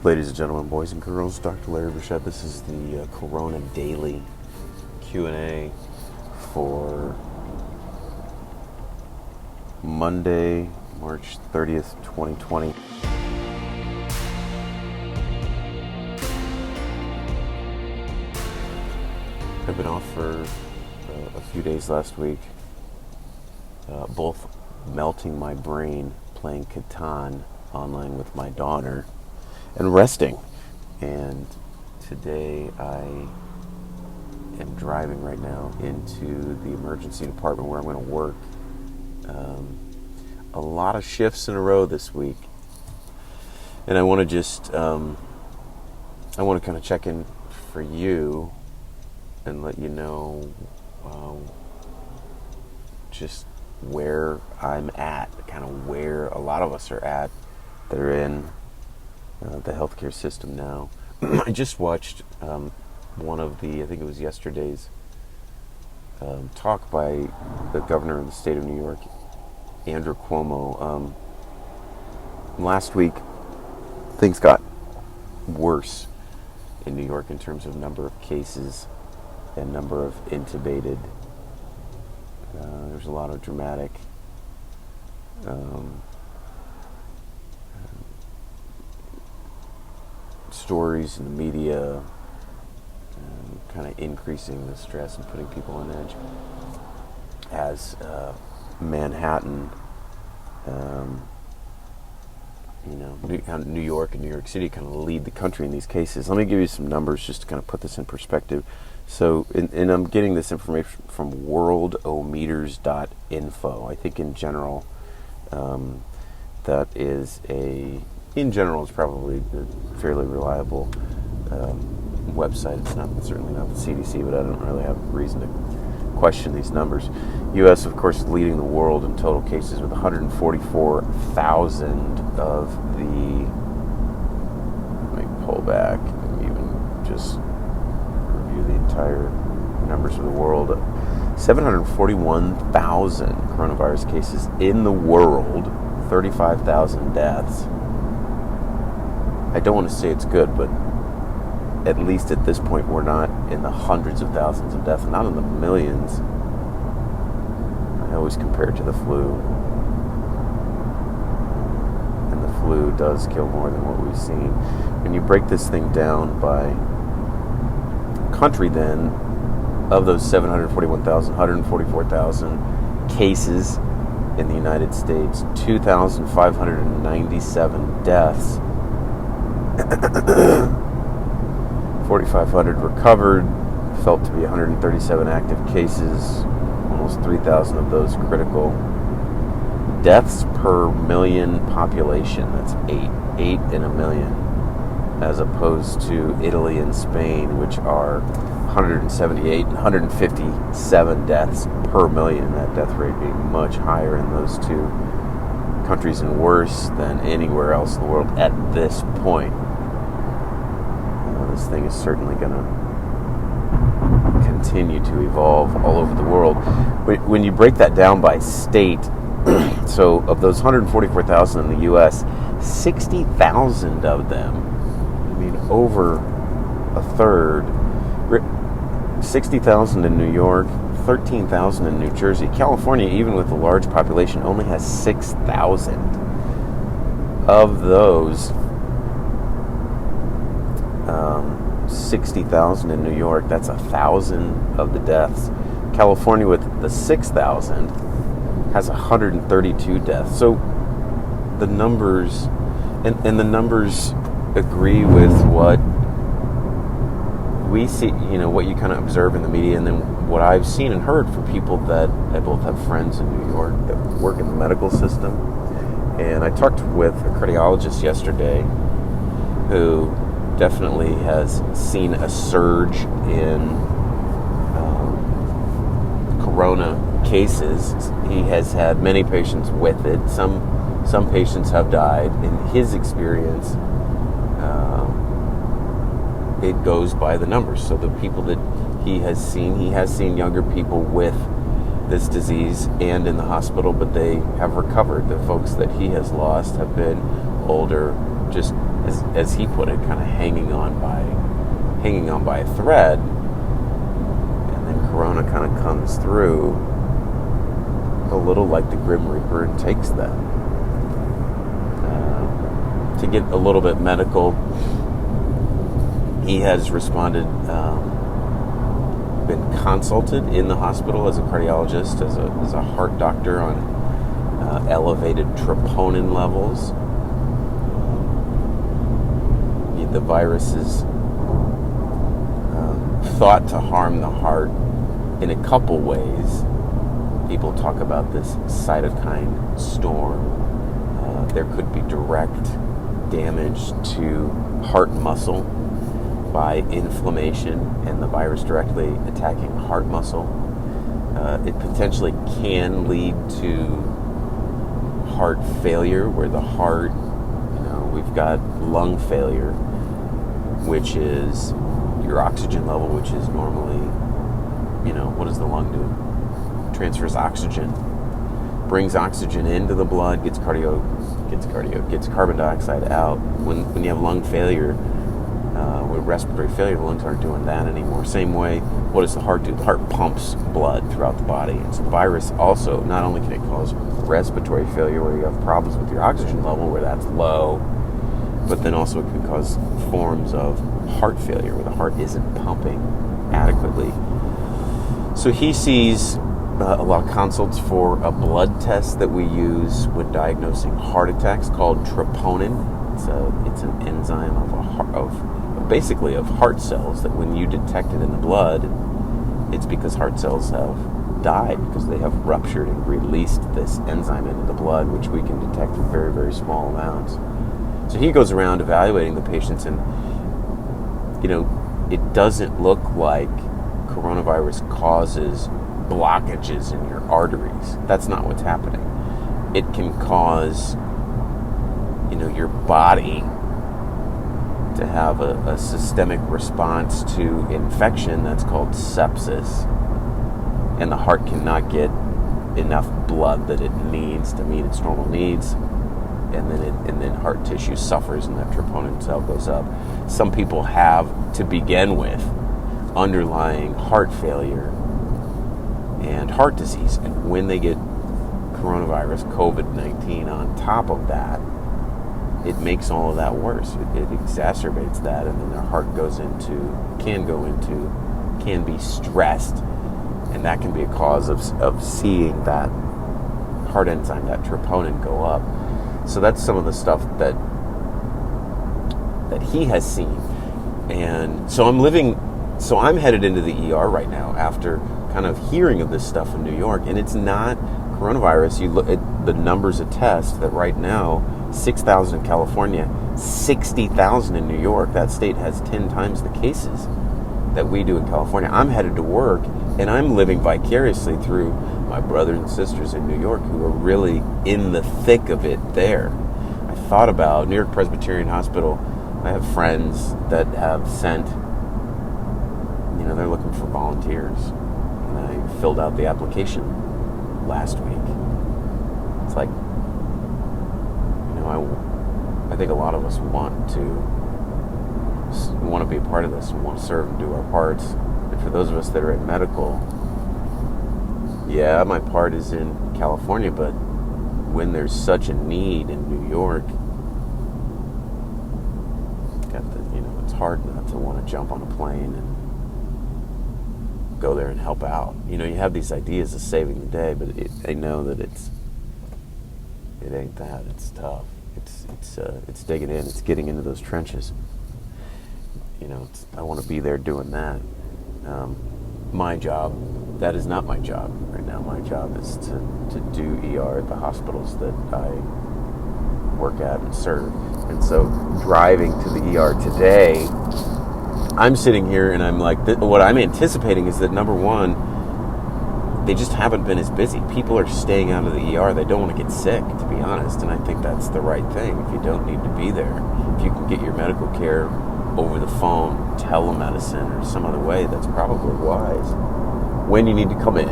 Ladies and gentlemen, boys and girls, Dr. Larry Burchett. This is the Corona Daily Q&A for Monday, March 30th, 2020. I've been off for a few days last week, both melting my brain playing Catan online with my daughter and resting. And today I am driving right now into the emergency department where I'm going to work. A lot of shifts in a row this week. And I want to just, I want to kind of check in for you and let you know just where I'm at, kind of where a lot of us are at that are in the healthcare system now. I just watched one of the, I think it was yesterday's talk by the governor of the state of New York, Andrew Cuomo. Last week, things got worse in New York in terms of number of cases and number of intubated. There's a lot of dramatic stories in the media, kind of increasing the stress and putting people on edge as Manhattan, New York and New York City kind of lead the country in these cases. Let me give you some numbers just to kind of put this in perspective. So, and I'm getting this information from worldometers.info. I think in general, that is in general, it's probably a fairly reliable website. It's certainly not the CDC, but I don't really have reason to question these numbers. U.S., of course, leading the world in total cases with 144,000 of the. Let me pull back and even just review the entire numbers of the world. 741,000 coronavirus cases in the world, 35,000 deaths. I don't want to say it's good, but at least at this point we're not in the hundreds of thousands of deaths, not in the millions. I always compare it to the flu. And the flu does kill more than what we've seen. When you break this thing down by country then, of those 741,000, 144,000 cases in the United States, 2,597 deaths, 4,500 recovered, felt to be 137 active cases, almost 3,000 of those critical. Deaths per million population, that's 8 in a million, as opposed to Italy and Spain, which are 178 and 157 deaths per million, that death rate being much higher in those two countries and worse than anywhere else in the world at this point. This thing is certainly going to continue to evolve all over the world. When you break that down by state, so of those 144,000 in the U.S., 60,000 of them, over a third, 60,000 in New York, 13,000 in New Jersey. California, even with a large population, only has 6,000. Of those, 60,000 in New York, that's 1,000 of the deaths. California, with the 6,000, has 132 deaths. So the numbers, and the numbers agree with what we see, what you kind of observe in the media, and then what I've seen and heard from people that I both have friends in New York that work in the medical system. And I talked with a cardiologist yesterday who definitely has seen a surge in corona cases. He has had many patients with it. Some patients have died. In his experience, it goes by the numbers. So the people that he has seen younger people with this disease and in the hospital, but they have recovered. The folks that he has lost have been older, just as he put it, kind of hanging on by a thread, and then Corona kind of comes through a little like the Grim Reaper and takes them. To get a little bit medical, he has responded, been consulted in the hospital as a cardiologist, as a heart doctor on elevated troponin levels. The virus is thought to harm the heart in a couple ways. People talk about this cytokine storm. There could be direct damage to heart muscle by inflammation and the virus directly attacking heart muscle. It potentially can lead to heart failure, where the heart, we've got lung failure, which is your oxygen level, which is normally, what does the lung do? Transfers oxygen, brings oxygen into the blood, gets carbon dioxide out. When you have lung failure, with respiratory failure, the lungs aren't doing that anymore. Same way, what does the heart do? The heart pumps blood throughout the body. And so the virus also, not only can it cause respiratory failure where you have problems with your oxygen level where that's low, but then also it can cause forms of heart failure where the heart isn't pumping adequately. So he sees a lot of consults for a blood test that we use when diagnosing heart attacks called troponin. It's an enzyme of heart cells that when you detect it in the blood, it's because heart cells have died because they have ruptured and released this enzyme into the blood, which we can detect in very, very small amounts. So he goes around evaluating the patients, and it doesn't look like coronavirus causes blockages in your arteries. That's not what's happening. It can cause your body to have a systemic response to infection that's called sepsis, and the heart cannot get enough blood that it needs to meet its normal needs, and then heart tissue suffers and that troponin cell goes up. Some people have, to begin with, underlying heart failure and heart disease, and when they get coronavirus, COVID-19 on top of that, it makes all of that worse. It exacerbates that, and then their heart can be stressed, and that can be a cause of seeing that heart enzyme, that troponin, go up. So that's some of the stuff that he has seen. And so I'm headed into the ER right now after kind of hearing of this stuff in New York, and it's not coronavirus. You look at the numbers attest that right now, 6,000 in California, 60,000 in New York. That state has 10 times the cases that we do in California. I'm headed to work, and I'm living vicariously through my brothers and sisters in New York who are really in the thick of it there. I thought about New York Presbyterian Hospital. I have friends that have sent, they're looking for volunteers. And I filled out the application last week. It's like, I think a lot of us want to be a part of this and want to serve and do our parts. And for those of us that are in medical, yeah, my part is in California, but when there's such a need in New York, it's hard not to want to jump on a plane and go there and help out. You have these ideas of saving the day, but I know that it ain't that. It's tough. It's digging in. It's getting into those trenches. I want to be there doing that. My job, that is not my job right now. My job is to do ER at the hospitals that I work at and serve. And so driving to the ER today, I'm sitting here and I'm like, what I'm anticipating is that, number one, they just haven't been as busy. People are staying out of the ER. They don't want to get sick, to be honest. And I think that's the right thing. If you don't need to be there, if you can get your medical care over the phone, telemedicine, or some other way, that's probably wise. When you need to come in,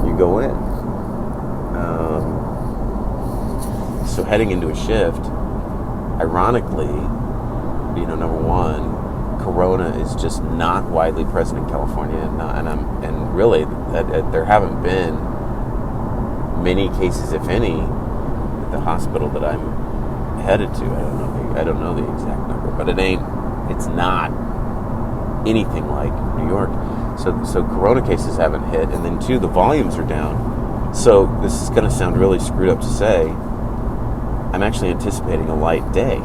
you go in. So heading into a shift, ironically, number one, Corona is just not widely present in California, and really there haven't been many cases, if any, at the hospital that I'm headed to. I don't know the exact number, but it's not anything like New York. So Corona cases haven't hit, and then two, the volumes are down. So this is going to sound really screwed up to say, I'm actually anticipating a light day.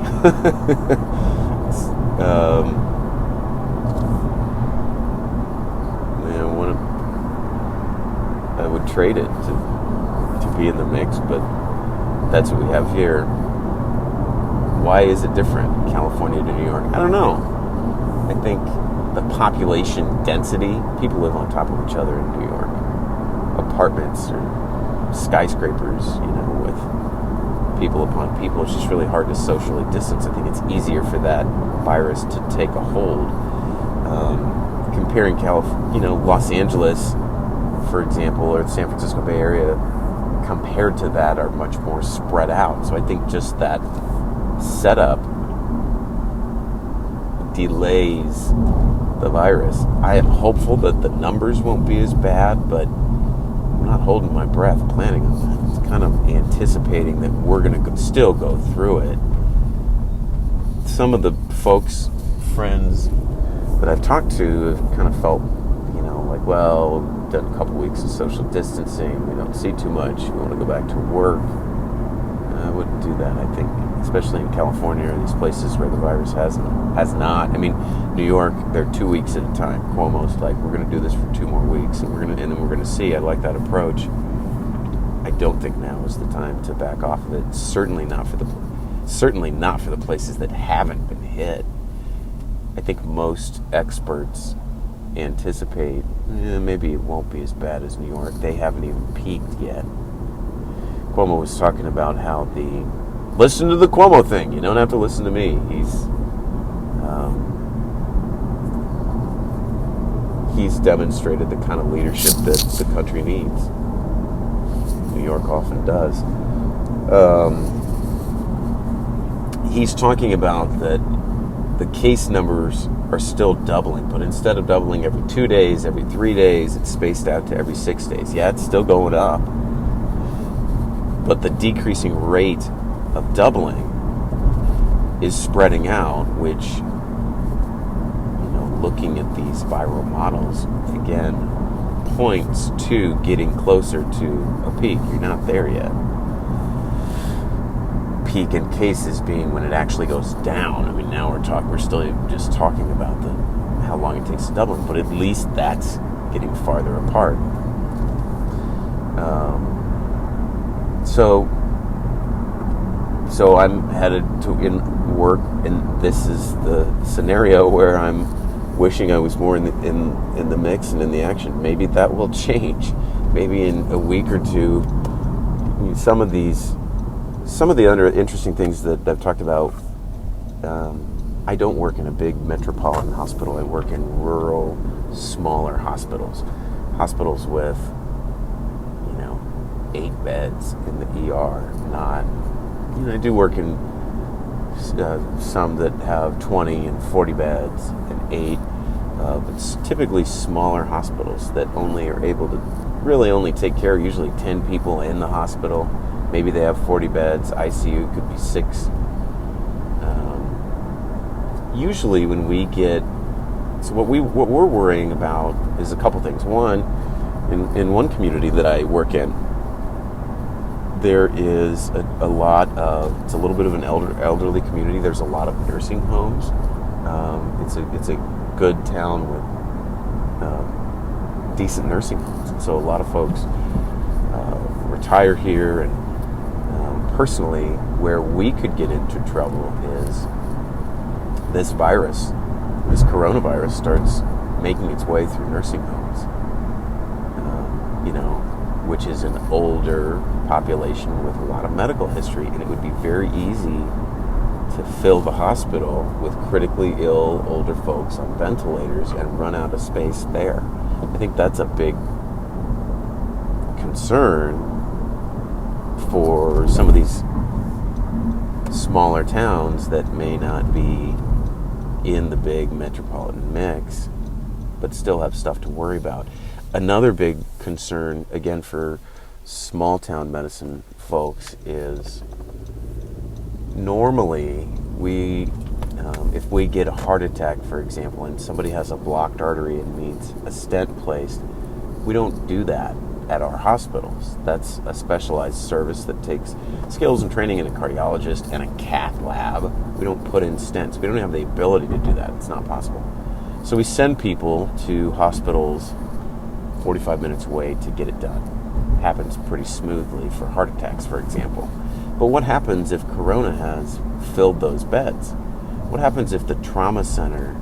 I would trade it to be in the mix, but that's what we have here. Why is it different, California to New York? I don't know. I think the population density, people live on top of each other in New York. Apartments or skyscrapers, with people upon people. It's just really hard to socially distance. I think it's easier for that virus to take a hold. Comparing Los Angeles, for example, or the San Francisco Bay Area, compared to that, are much more spread out. So I think just that setup delays the virus. I am hopeful that the numbers won't be as bad, but I'm not holding my breath planning on that. It's kind of anticipating that we're going to still go through it. Some of the folks, friends that I've talked to have kind of felt, well, we've done a couple weeks of social distancing. We don't see too much. We want to go back to work. I wouldn't do that. I think, especially in California or these places where the virus has not. I mean, New York, they're 2 weeks at a time. Cuomo's like, we're going to do this for 2 more weeks, and then we're going to see. I like that approach. I don't think now is the time to back off of it. Certainly not for the places that haven't been hit. I think most experts anticipate maybe it won't be as bad as New York. They haven't even peaked yet. Cuomo was talking about how listen to the Cuomo thing. You don't have to listen to me. He's demonstrated the kind of leadership that the country needs. New York often does. He's talking about that the case numbers are still doubling, but instead of doubling every 2 days, every 3 days, it's spaced out to every 6 days. Yeah, it's still going up, but the decreasing rate of doubling is spreading out, which, looking at these viral models, again, points to getting closer to a peak. You're not there yet. Peak in cases being when it actually goes down. I mean, now we're still just talking about how long it takes to double, but at least that's getting farther apart. So I'm headed to work, and this is the scenario where I'm wishing I was more in the mix and in the action. Maybe that will change. Maybe in a week or two, some of the other interesting things that I've talked about. I don't work in a big metropolitan hospital. I work in rural, smaller hospitals with 8 beds in the ER. I do work in some that have 20 and 40 beds and 8, but it's typically smaller hospitals that only are able to really only take care of usually 10 people in the hospital. Maybe they have 40 beds. ICU could be 6. Usually when we get... So what we're worrying about is a couple things. One, in one community that I work in, there is a lot of... It's a little bit of an elderly community. There's a lot of nursing homes. It's a good town with decent nursing homes. And so a lot of folks retire here, and personally, where we could get into trouble is this coronavirus starts making its way through nursing homes, which is an older population with a lot of medical history, and it would be very easy to fill the hospital with critically ill older folks on ventilators and run out of space there. I think that's a big concern for some of these smaller towns that may not be in the big metropolitan mix, but still have stuff to worry about. Another big concern, again, for small town medicine folks is normally if we get a heart attack, for example, and somebody has a blocked artery and needs a stent placed, we don't do that at our hospitals. That's a specialized service that takes skills and training in a cardiologist and a cath lab. We don't put in stents. We don't have the ability to do that. It's not possible. So we send people to hospitals 45 minutes away to get it done. Happens pretty smoothly for heart attacks, for example. But what happens if Corona has filled those beds? What happens if the trauma center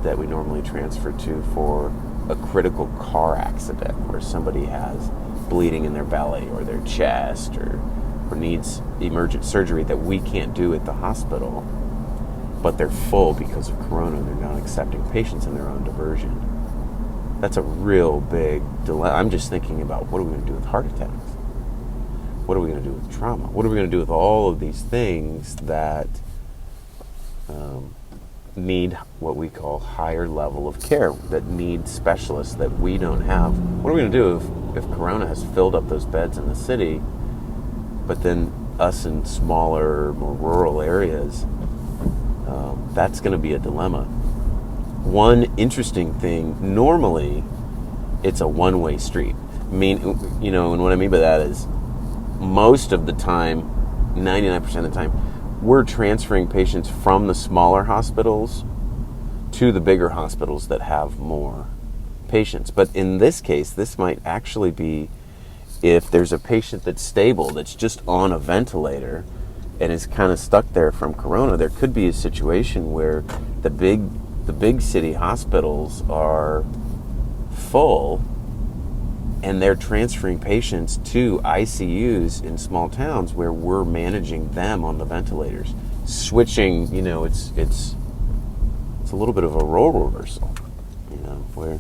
that we normally transfer to for a critical car accident where somebody has bleeding in their belly or their chest or needs emergent surgery that we can't do at the hospital, but they're full because of Corona and they're not accepting patients in their own diversion? That's a real big dilemma. I'm just thinking about, what are we going to do with heart attacks? What are we going to do with trauma? What are we going to do with all of these things that need what we call higher level of care, that need specialists that we don't have? What are we going to do if Corona has filled up those beds in the city, but then us in smaller, more rural areas? That's going to be a dilemma. One interesting thing, normally it's a one-way street. And what I mean by that is most of the time, 99% of the time, we're transferring patients from the smaller hospitals to the bigger hospitals that have more patients. But in this case, this might actually be, if there's a patient that's stable, that's just on a ventilator and is kind of stuck there from Corona, there could be a situation where the big city hospitals are full and they're transferring patients to ICUs in small towns where we're managing them on the ventilators. Switching, it's a little bit of a role reversal, where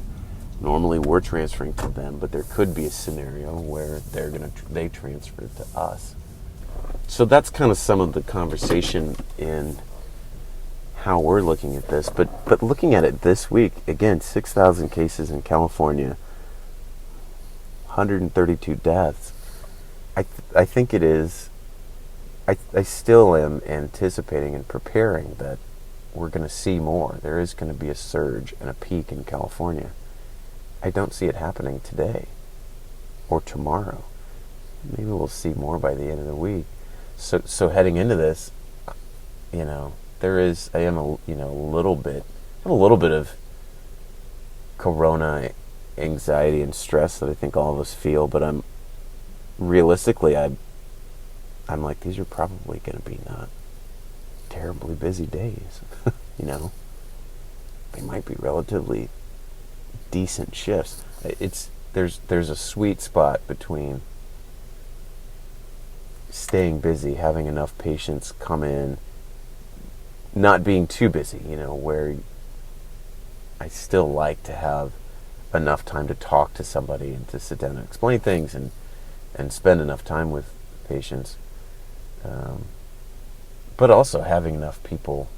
normally we're transferring to them, but there could be a scenario where they transfer to us. So that's kind of some of the conversation in how we're looking at this. But looking at it this week, again, 6,000 cases in California, 132 deaths. I think it is. I still am anticipating and preparing that we're going to see more. There is going to be a surge and a peak in California. I don't see it happening today or tomorrow. Maybe we'll see more by the end of the week. So heading into this, there is. I am a little bit of Corona anxiety and stress that I think all of us feel, but I'm like, these are probably going to be not terribly busy days. They might be relatively decent shifts. There's a sweet spot between staying busy, having enough patients come in, not being too busy, where I still like to have enough time to talk to somebody and to sit down and explain things and spend enough time with patients. But also having enough people,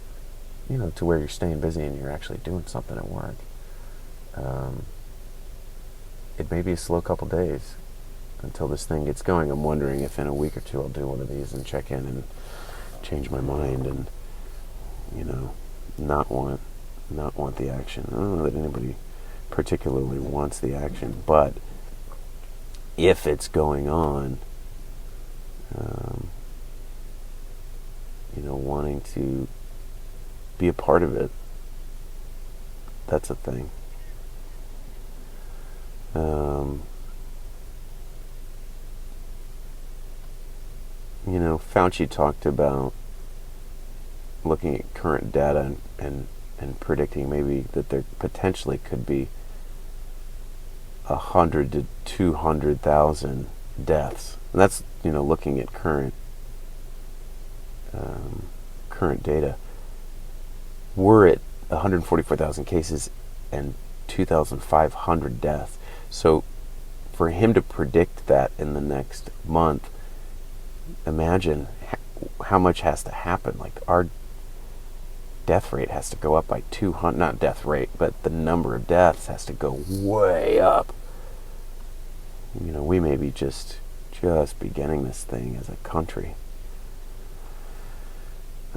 to where you're staying busy and you're actually doing something at work. It may be a slow couple days until this thing gets going. I'm wondering if in a week or two I'll do one of these and check in and change my mind and, not want the action. I don't know that anybody particularly wants the action, but if it's going on, wanting to be a part of it, that's a thing. Fauci talked about looking at current data and predicting maybe that there potentially could be 100 to 200,000 deaths. And that's, looking at current data. We're at 144,000 cases and 2,500 deaths. So for him to predict that in the next month, imagine how much has to happen. Like our death rate has to go up by 200, not death rate, but the number of deaths has to go way up. We may be just beginning this thing as a country.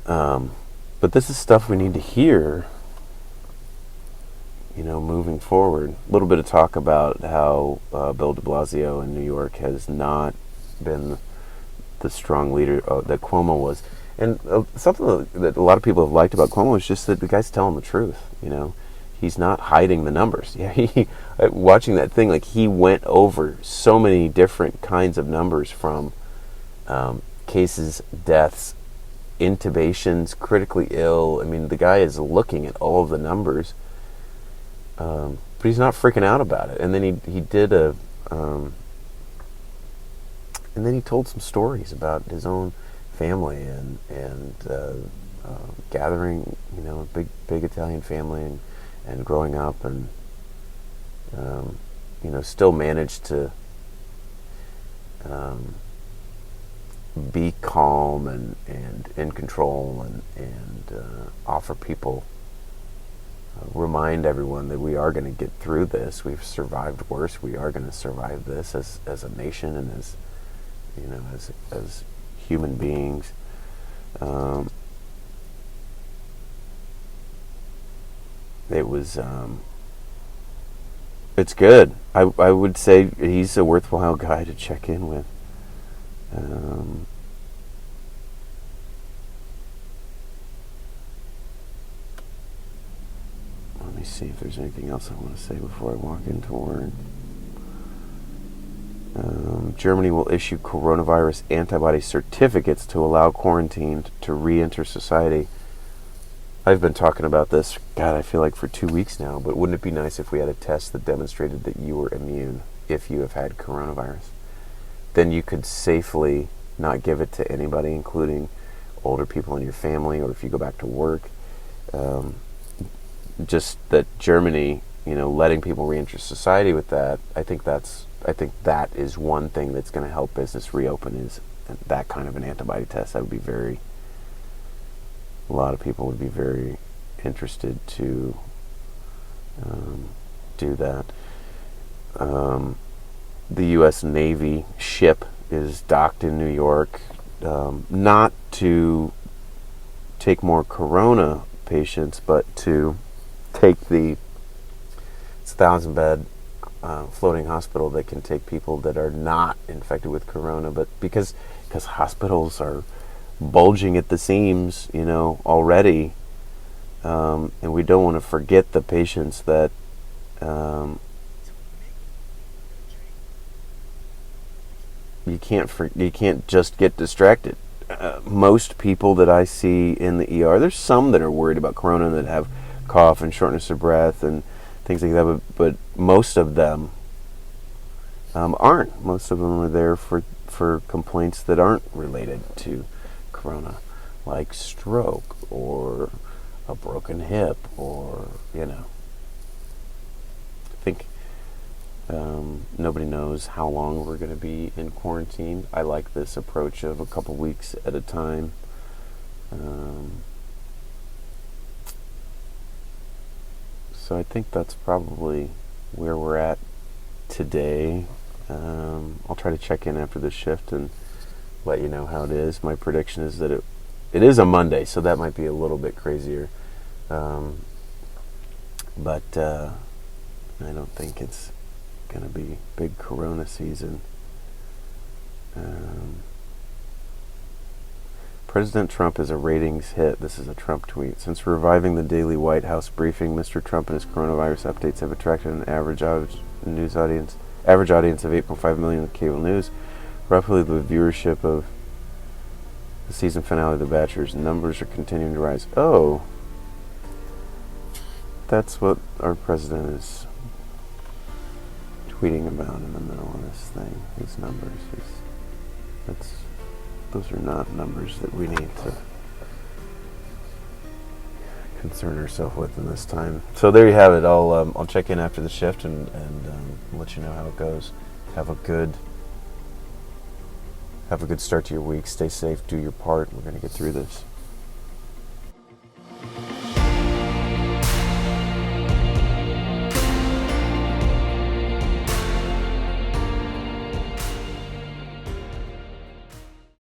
But this is stuff we need to hear, moving forward. A little bit of talk about how Bill de Blasio in New York has not been the strong leader that Cuomo was. And something that a lot of people have liked about Cuomo is just that the guy's telling the truth, He's not hiding the numbers. Yeah, watching that thing, like he went over so many different kinds of numbers from cases, deaths, intubations, critically ill. I mean, the guy is looking at all of the numbers, but he's not freaking out about it. And then he did and then he told some stories about his own family and gathering, a big Italian family and growing up and still managed to be calm and in control and offer people, remind everyone that we are going to get through this. We've survived worse. We are going to survive this as a nation and as human beings. It was it's good. I would say he's a worthwhile guy to check in with. Let me see if there's anything else I want to say before I walk into work. Germany will issue coronavirus antibody certificates to allow quarantined to re-enter society. I've been talking about this, God, I feel like for 2 weeks now, but wouldn't it be nice if we had a test that demonstrated that you were immune if you have had coronavirus? Then you could safely not give it to anybody, including older people in your family, or if you go back to work. Just that Germany, letting people re-enter society with that, I think that is one thing that's going to help business reopen, is that kind of an antibody test. That would be a lot of people would be very interested to do that. The U.S. Navy ship is docked in New York, not to take more corona patients, but to take it's a 1,000-bed floating hospital that can take people that are not infected with corona, but because hospitals are bulging at the seams, already, and we don't want to forget the patients that you can't just get distracted. Most people that I see in the ER, there's some that are worried about corona that have cough and shortness of breath and things like that, but most of them aren't. Most of them are there for complaints that aren't related to corona, like stroke or a broken hip, or I think nobody knows how long we're going to be in quarantine. I like this approach of a couple weeks at a time. So I think that's probably where we're at today. I'll try to check in after this shift and let you know how it is. My prediction is that it is a Monday, so that might be a little bit crazier. But I don't think it's going to be big corona season. President Trump is a ratings hit. This is a Trump tweet. Since reviving the daily White House briefing, Mr. Trump and his coronavirus updates have attracted an average audience of 8.5 million with cable news, roughly the viewership of the season finale of The Bachelor's. Numbers are continuing to rise. Oh, that's what our president is tweeting about in the middle of this thing. These numbers. Those are not numbers that we need to concern ourselves with in this time. So there you have it. I'll check in after the shift and let you know how it goes. Have a good Have a good start to your week. Stay safe. Do your part. We're going to get through this.